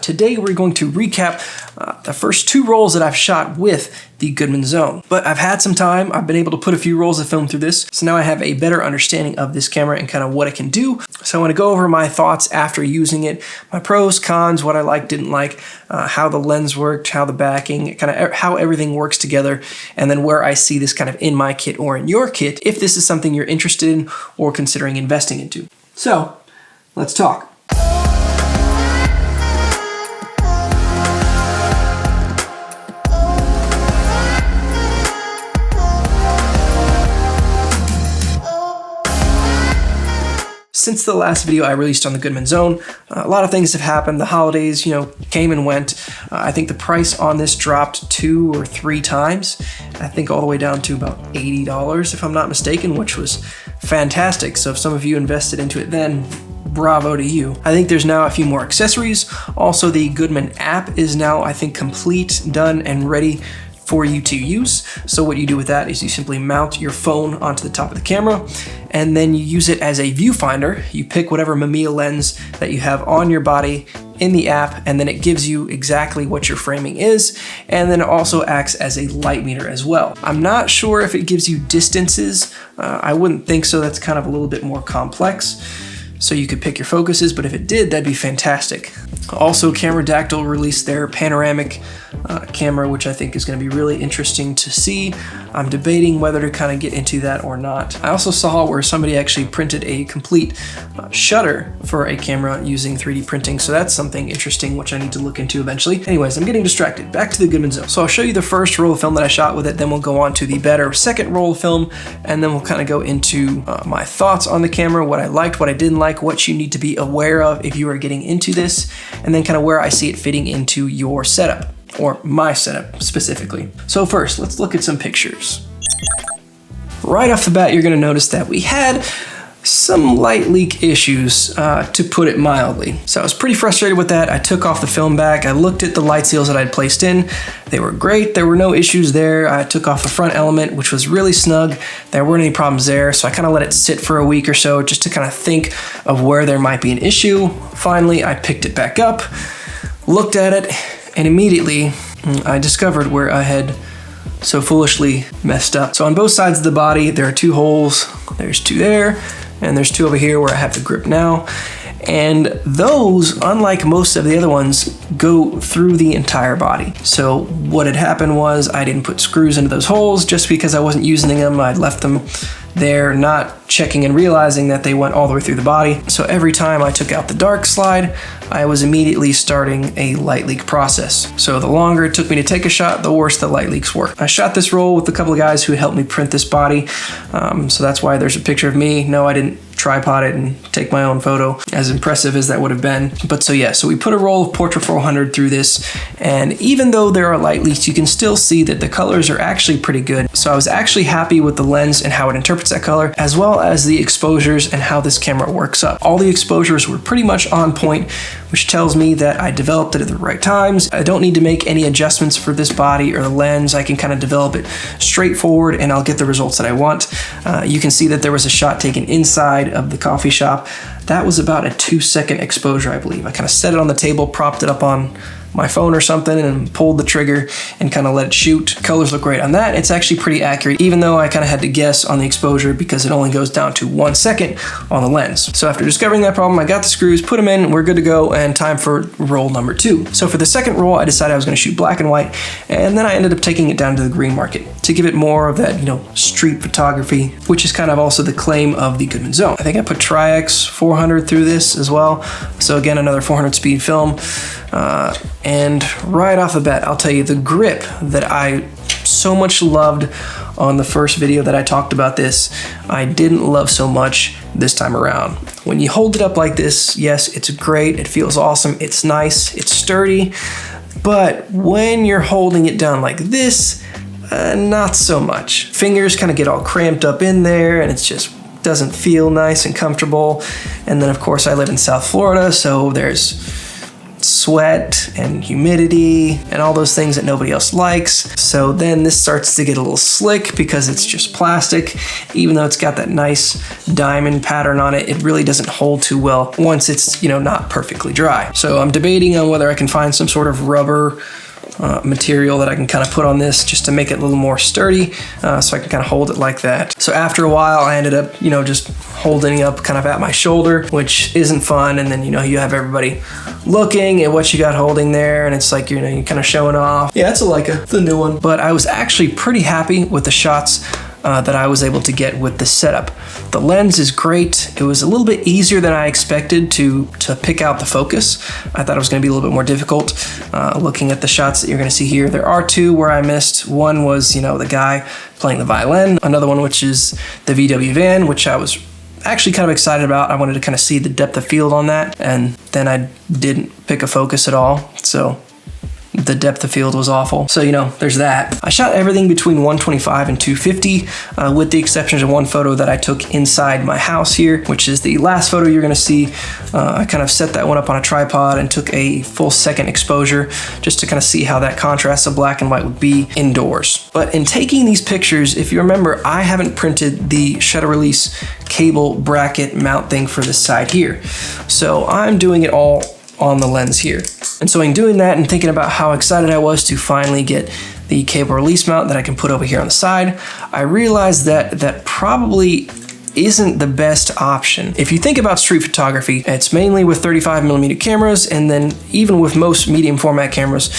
Today we're going to recap the first 2 rolls that I've shot with the Goodman Zone. But I've had some time, I've been able to put a few rolls of film through this, so now I have a better understanding of this camera and kind of what it can do. So I want to go over my thoughts after using it, my pros, cons, what I liked, didn't like, how the lens worked, how the backing, kind of how everything works together, and then where I see this kind of in my kit or in your kit, if this is something you're interested in or considering investing into. So, let's talk. Since the last video I released on the Goodman Zone, a lot of things have happened. The holidays, came and went. I think the price on this dropped 2 or 3 times. I think all the way down to about $80 if I'm not mistaken, which was fantastic. So if some of you invested into it then, bravo to you. I think there's now a few more accessories. Also, the Goodman app is now, I think, complete, done, and ready for you to use. So what you do with that is you simply mount your phone onto the top of the camera, and then you use it as a viewfinder. You pick whatever Mamiya lens that you have on your body in the app, and then it gives you exactly what your framing is, and then it also acts as a light meter as well. I'm not sure if it gives you distances. I wouldn't think so. That's kind of a little bit more complex. So you could pick your focuses, but if it did, that'd be fantastic. Also, Cameradactyl released their panoramic camera, which I think is going to be really interesting to see. I'm debating whether to kind of get into that or not. I also saw where somebody actually printed a complete shutter for a camera using 3D printing, so that's something interesting which I need to look into eventually. Anyways, I'm getting distracted. Back to the Goodman Zone. So I'll show you the first roll of film that I shot with it, then we'll go on to the better second roll of film, and then we'll kind of go into my thoughts on the camera, what I liked, what I didn't like, what you need to be aware of if you are getting into this, and then kind of where I see it fitting into your setup, or my setup specifically. So first, let's look at some pictures. Right off the bat, you're gonna notice that we had some light leak issues, to put it mildly. So I was pretty frustrated with that. I took off the film back. I looked at the light seals that I'd placed in. They were great. There were no issues there. I took off the front element, which was really snug. There weren't any problems there. So I kind of let it sit for a week or so just to kind of think of where there might be an issue. Finally, I picked it back up, looked at it, and immediately I discovered where I had so foolishly messed up. So on both sides of the body, there are 2 holes. There's 2 there, and there's 2 over here where I have the grip now. And those, unlike most of the other ones, go through the entire body. So what had happened was I didn't put screws into those holes just because I wasn't using them. I'd left them there, not checking and realizing that they went all the way through the body. So every time I took out the dark slide, I was immediately starting a light leak process. So the longer it took me to take a shot, the worse the light leaks were. I shot this roll with a couple of guys who helped me print this body. So that's why there's a picture of me. No, I didn't tripod it and take my own photo, as impressive as that would have been. But so yeah, so we put a roll of Portra 400 through this, and even though there are light leaks, you can still see that the colors are actually pretty good. So I was actually happy with the lens and how it interprets that color, as well as the exposures and how this camera works up. All the exposures were pretty much on point, which tells me that I developed it at the right times. I don't need to make any adjustments for this body or the lens. I can kind of develop it straightforward and I'll get the results that I want. You can see that there was a shot taken inside of the coffee shop. That was about a 2-second exposure, I believe. I kind of set it on the table, propped it up on my phone or something, and pulled the trigger and kind of let it shoot. Colors look great on that. It's actually pretty accurate, even though I kind of had to guess on the exposure because it only goes down to 1 second on the lens. So after discovering that problem, I got the screws, put them in, we're good to go, and time for roll number 2. So for the second roll, I decided I was going to shoot black and white, and then I ended up taking it down to the green market to give it more of that, street photography, which is kind of also the claim of the Goodman Zone. I think I put Tri-X 400 through this as well. So again, another 400 speed film. And right off the bat, I'll tell you the grip that I so much loved on the first video that I talked about this, I didn't love so much this time around. When you hold it up like this, yes, it's great, it feels awesome, it's nice, it's sturdy, but when you're holding it down like this, not so much. Fingers kind of get all cramped up in there and it's just doesn't feel nice and comfortable. And then of course I live in South Florida, so there's sweat and humidity and all those things that nobody else likes. So then this starts to get a little slick because it's just plastic. Even though it's got that nice diamond pattern on it, it really doesn't hold too well once it's, not perfectly dry. So I'm debating on whether I can find some sort of rubber material that I can kind of put on this just to make it a little more sturdy, so I can kind of hold it like that. So after a while I ended up just holding it up kind of at my shoulder, which isn't fun. And then you have everybody looking at what you got holding there, and it's like you're kind of showing off. Yeah, it's a Leica, the new one. But I was actually pretty happy with the shots that I was able to get with this setup. The lens is great. It was a little bit easier than I expected to pick out the focus. I thought it was going to be a little bit more difficult. Looking at the shots that you're going to see here, there are two where I missed. One was the guy playing the violin. Another one which is the VW van, which I was actually kind of excited about. I wanted to kind of see the depth of field on that, and then I didn't pick a focus at all. So the depth of field was awful. So, there's that. I shot everything between 125 and 250, with the exception of one photo that I took inside my house here, which is the last photo you're gonna see. I kind of set that one up on a tripod and took a full second exposure just to kind of see how that contrast of black and white would be indoors. But in taking these pictures, if you remember, I haven't printed the shutter release cable bracket mount thing for this side here. So I'm doing it all on the lens here. And so in doing that and thinking about how excited I was to finally get the cable release mount that I can put over here on the side, I realized that that probably isn't the best option. If you think about street photography, it's mainly with 35mm cameras, and then even with most medium format cameras,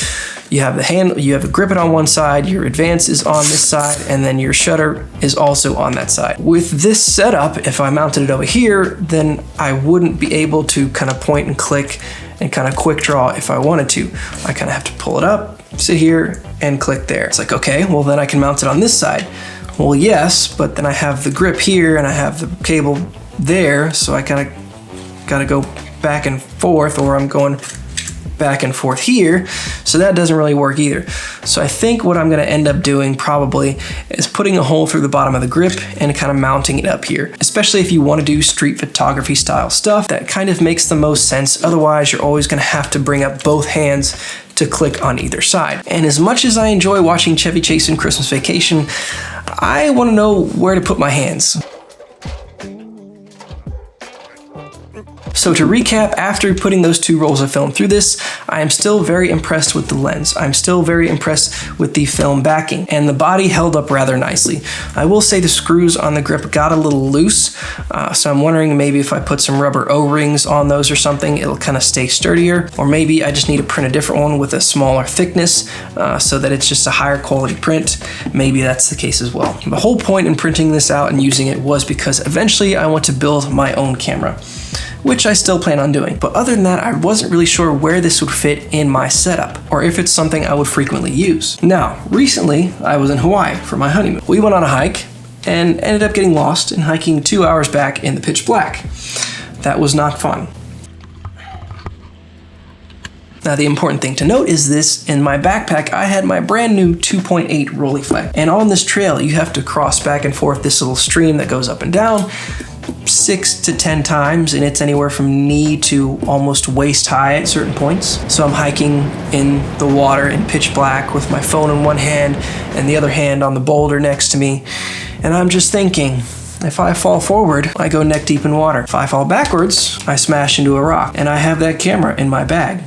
you have a grip on one side, your advance is on this side, and then your shutter is also on that side. With this setup, if I mounted it over here, then I wouldn't be able to kind of point and click and kind of quick draw if I wanted to. I kind of have to pull it up, sit here, and click there. It's like, okay, well then I can mount it on this side. Well, yes, but then I have the grip here and I have the cable there, so I kind of got to go back and forth, or I'm going back and forth here, so that doesn't really work either. So I think what I'm going to end up doing probably is putting a hole through the bottom of the grip and kind of mounting it up here, especially if you want to do street photography style stuff. That kind of makes the most sense. Otherwise, you're always going to have to bring up both hands to click on either side. And as much as I enjoy watching Chevy Chase in Christmas Vacation, I want to know where to put my hands. So to recap, after putting those two rolls of film through this, I am still very impressed with the lens. I'm still very impressed with the film backing, and the body held up rather nicely. I will say the screws on the grip got a little loose, so I'm wondering maybe if I put some rubber O-rings on those or something, it'll kind of stay sturdier, or maybe I just need to print a different one with a smaller thickness so that it's just a higher quality print. Maybe that's the case as well. The whole point in printing this out and using it was because eventually I want to build my own camera, which I still plan on doing. But other than that, I wasn't really sure where this would fit in my setup, or if it's something I would frequently use. Now, recently, I was in Hawaii for my honeymoon. We went on a hike and ended up getting lost and hiking 2 hours back in the pitch black. That was not fun. Now, the important thing to note is this: in my backpack, I had my brand new 2.8 Rolleiflex. And on this trail, you have to cross back and forth this little stream that goes up and down 6 to 10 times, and it's anywhere from knee to almost waist high at certain points. So I'm hiking in the water in pitch black with my phone in one hand and the other hand on the boulder next to me. And I'm just thinking, if I fall forward, I go neck deep in water. If I fall backwards, I smash into a rock. And I have that camera in my bag.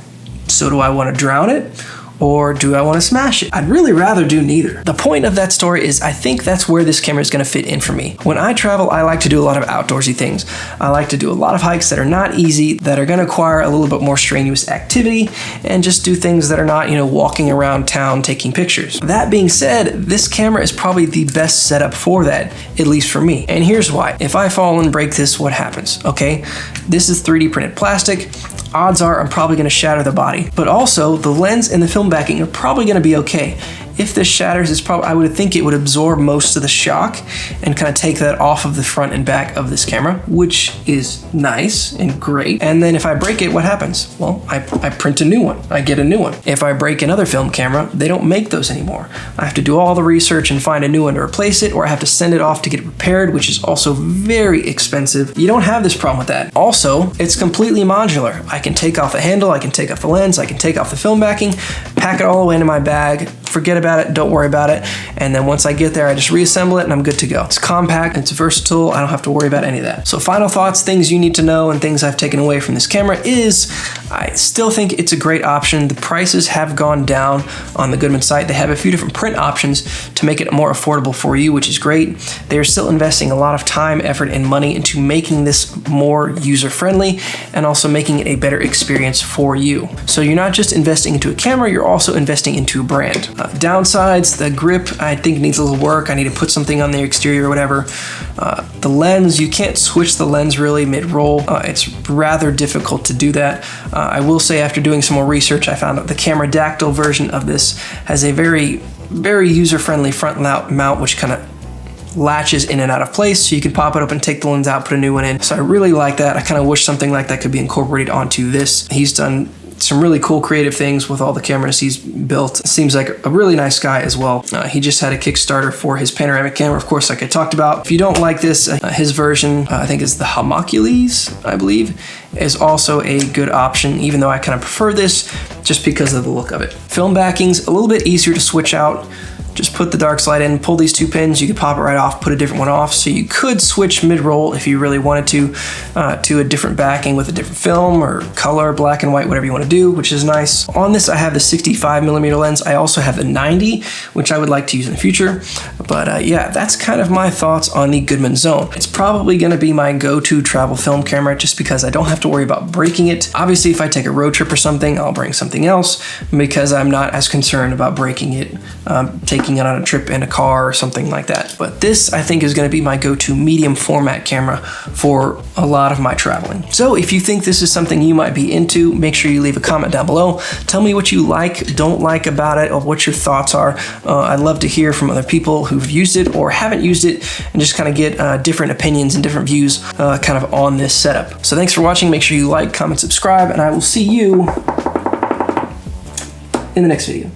So do I want to drown it, or do I want to smash it? I'd really rather do neither. The point of that story is I think that's where this camera is going to fit in for me. When I travel, I like to do a lot of outdoorsy things. I like to do a lot of hikes that are not easy, that are going to require a little bit more strenuous activity, and just do things that are not, walking around town taking pictures. That being said, this camera is probably the best setup for that, at least for me. And here's why. If I fall and break this, what happens? Okay, this is 3D printed plastic. Odds are I'm probably going to shatter the body, but also the lens and the film backing are probably going to be okay. if this shatters, it's probably, I would think it would absorb most of the shock and kind of take that off of the front and back of this camera, which is nice and great. And then if I break it, what happens? Well, I print a new one. I get a new one. If I break another film camera, they don't make those anymore. I have to do all the research and find a new one to replace it, or I have to send it off to get it repaired, which is also very expensive. You don't have this problem with that. Also, it's completely modular. I can take off the handle, I can take off the lens, I can take off the film backing, pack it all away into my bag, forget about it, don't worry about it, and then once I get there, I just reassemble it and I'm good to go. It's compact, it's versatile, I don't have to worry about any of that. So final thoughts, things you need to know and things I've taken away from this camera is, I still think it's a great option. The prices have gone down on the Goodman site. They have a few different print options to make it more affordable for you, which is great. They're still investing a lot of time, effort, and money into making this more user-friendly and also making it a better experience for you. So you're not just investing into a camera, you're also investing into a brand. Downsides, the grip I think needs a little work. I need to put something on the exterior or whatever. The lens, you can't switch the lens really mid-roll. It's rather difficult to do that. I will say after doing some more research, I found out the camera dactyl version of this has a very user-friendly front mount, which kind of latches in and out of place, so you can pop it up and take the lens out, put a new one in. So I really like that. I kind of wish something like that could be incorporated onto this. He's done some really cool creative things with all the cameras he's built. Seems like a really nice guy as well. He just had a Kickstarter for his panoramic camera, of course, like I talked about. If you don't like this, his version, I think is the Homunculus, I believe, is also a good option, even though I kind of prefer this just because of the look of it. Film backing's a little bit easier to switch out. Just put the dark slide in, pull these two pins, you could pop it right off, put a different one off. So you could switch mid-roll if you really wanted to a different backing with a different film or color, black and white, whatever you want to do, which is nice. On this, I have the 65mm lens. I also have the 90, which I would like to use in the future. But yeah, that's kind of my thoughts on the Goodman Zone. It's probably going to be my go-to travel film camera just because I don't have to worry about breaking it. Obviously, if I take a road trip or something, I'll bring something else because I'm not as concerned about breaking it, taking it on a trip in a car or something like that. But this, I think, is going to be my go-to medium format camera for a lot of my traveling. So if you think this is something you might be into, make sure you leave a comment down below. Tell me what you like, don't like about it, or what your thoughts are. I'd love to hear from other people who've used it or haven't used it and just kind of get different opinions and different views kind of on this setup. So thanks for watching. Make sure you like, comment, subscribe, and I will see you in the next video.